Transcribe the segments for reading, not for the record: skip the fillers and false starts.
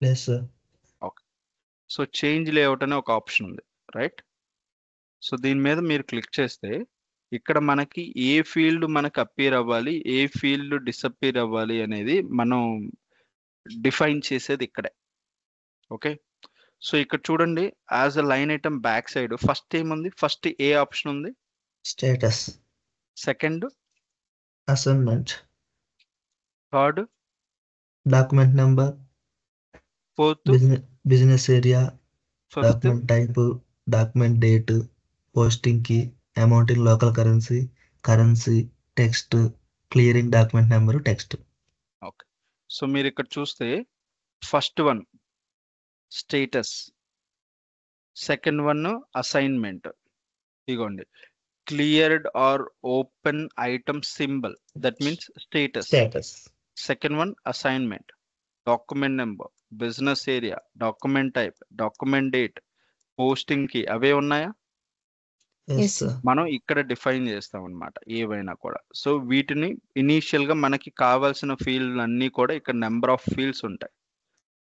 Yes, sir. Okay. So change layout అనే ఒక option ఉంది, రైట్? సో దీని మీద మీరు క్లిక్ చేస్తే ఇక్కడ మనకి ఏ ఫీల్డ్ మనకు అప్పీర్ అవ్వాలి, ఏ ఫీల్డ్ డిసప్పీర్ అవ్వాలి అనేది మనం డిఫైన్ చేసేది ఇక్కడే. ఓకే. సో ఇక్కడ చూడండి, as a line item back side first ఏముంది? ఫస్ట్ ఏ ఆప్షన్ ఉంది? Status. Second, Assignment. Third, Document number. Fourth, Business area. Fifth. Document type. Document date. Posting key. Amount in local currency. Currency. Text. Clearing document number. Text. Okay. So మీరు ఇక్కడ చూస్తే first one status, second one assignment, ఇగోండి cleared or open item symbol, that means status. Status. Second one assignment, document number, business area, document type, document date, posting కి అవే ఉన్నాయా? Yes, sir. మనం ఇక్కడ define చేస్తాం అనమాట ఏవైనా కూడా. సో వీటిని ఇనీషియల్ గా మనకి కావాల్సిన ఫీల్డ్ అన్ని కూడా ఇక్కడ నెంబర్ ఆఫ్ ఫీల్డ్స్ ఉంటాయి.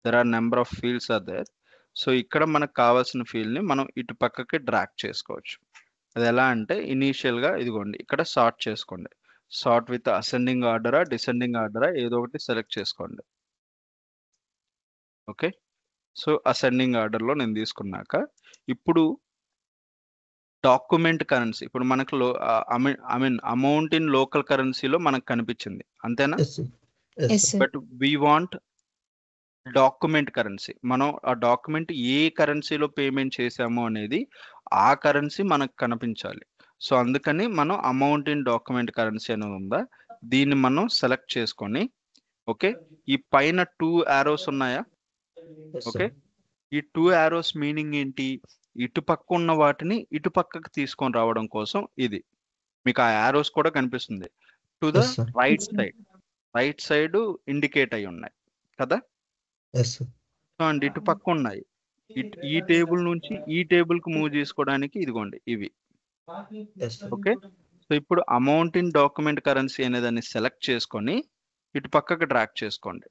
There are number of fields are there. So ఇక్కడ మనకు కావాల్సిన ఫీల్డ్ ని మనం ఇటు పక్కకి డ్రాగ్ చేసుకోవచ్చు. అది ఎలా అంటే ఇనీషియల్ గా ఇదిగోండి ఇక్కడ సార్ట్ చేసుకోండి. సార్ట్ విత్ అసెండింగ్ ఆర్డరా డిసెండింగ్ ఆర్డరా ఏదో ఒకటి సెలెక్ట్ చేసుకోండి. ఓకే. సో అసెండింగ్ ఆర్డర్ లో నేను తీసుకున్నాక ఇప్పుడు డాక్యుమెంట్ కరెన్సీ ఇప్పుడు మనకు I mean amount in local కరెన్సీలో మనకు కనిపించింది, అంతేనా? Yes, sir. Yes, Yes, sir. sir. But we want document currency. మనం ఆ డాక్యుమెంట్ ఏ కరెన్సీలో పేమెంట్ చేసామో అనేది ఆ కరెన్సీ మనకు కనిపించాలి. సో అందుకని మనం అమౌంట్ ఇన్ డాక్యుమెంట్ కరెన్సీ అనేది ఉందా, దీన్ని మనం సెలెక్ట్ చేసుకొని ఓకే. ఈ పైన 2 యారోస్ ఉన్నాయా? Yes, okay. sir. ఈ 2 యారోస్ మీనింగ్ ఏంటి? ఇటు పక్క ఉన్న వాటిని ఇటు పక్కకి తీసుకొని రావడం కోసం ఇది. మీకు ఆ యారోస్ కూడా కనిపిస్తుంది. To the Yes, sir. Right Yes, sir. Side, right side indicate అయి ఉన్నాయి కదా. Yes, sir. సో అండ్ ఇటు పక్క ఉన్నాయి. ఈ టేబుల్ నుంచి ఈ టేబుల్ కు మూవ్ చేసుకోవడానికి ఇదిగోండి ఇవి. Yes, sir. ఓకే. సో ఇప్పుడు అమౌంట్ ఇన్ డాక్యుమెంట్ కరెన్సీ అనే దాన్ని సెలెక్ట్ చేసుకొని ఇటు పక్కకి డ్రాగ్ చేసుకోండి.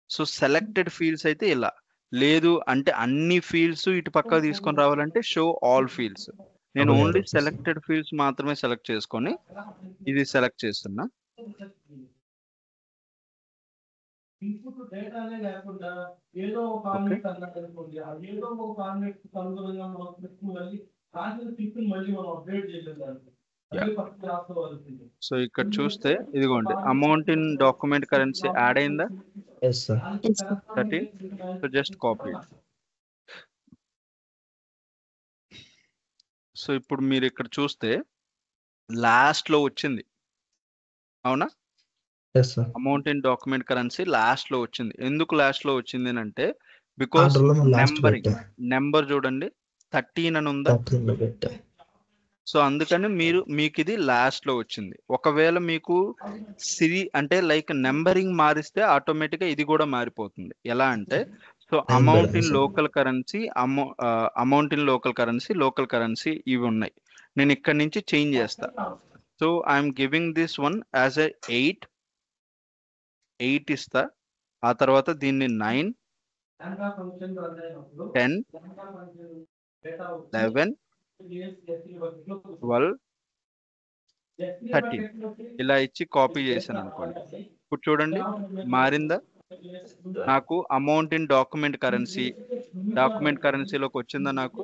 సో సెలెక్టెడ్ ఫీల్డ్స్ అయితే ఇలా, లేదు అంటే అన్ని ఫీల్డ్స్ ఇటు పక్కకు తీసుకొని రావాలంటే షో ఆల్ ఫీల్డ్స్. నేను Okay, only yes, sir. Selected fields మాత్రమే సెలెక్ట్ చేసుకొని ఇది సెలెక్ట్ చేస్తున్నా. ఇన్పుట్ డేటానే లేకుండా ఏదో ఒక ఫార్మేట్ అన్నట్టు అనుకోండి, ఆ ఏదో ఒక ఫార్మేట్ అనుగుణంగా మనం పెట్టుకోవాలి. రాసిన స్క్రిప్ట్ మళ్ళీ మనం అప్డేట్ చేయలేదు దానికి. అదే ఫస్ట్ రాసుకోవాల్సింది. సో ఇక్కడ చూస్తే ఇదిగోండి amount in document currency add అయిందా? Yes, sir. Yes, sir. 13. So just copy. So ఇప్పుడు మీరు ఇక్కడ చూస్తే లాస్ట్ లో వచ్చింది, అవునా? Yes, sir. Amount in document currency last లో వచ్చింది. ఎందుకు లాస్ట్ లో వచ్చింది అంటే బికాస్ Order లో మనం last నెంబరింగ్, పెట్టాం. నెంబర్ చూడండి 13 అని ఉందా. 13 లో పెట్టాం. సో అందుకని మీకు ఇది లాస్ట్ లో వచ్చింది. ఒకవేళ మీకు సిరి అంటే లైక్ నెంబరింగ్ మారిస్తే ఆటోమేటిక్ గా ఇది కూడా మారిపోతుంది. ఎలా అంటే so amount in local currency, amount in local currency ఇవి ఉన్నాయి. నేను ఇక్కడ నుంచి చేంజ్ చేస్తా. So I'm giving this one as a 8 ఇస్తా. ఆ తర్వాత దీన్ని 9, 10, 11, 12, 13 ఇలా ఇచ్చి కాపీ చేశాను అనుకోండి. ఇప్పుడు చూడండి మారిందా? నాకు అమౌంట్ ఇన్ డాక్యుమెంట్ కరెన్సీలోకి వచ్చిందా? నాకు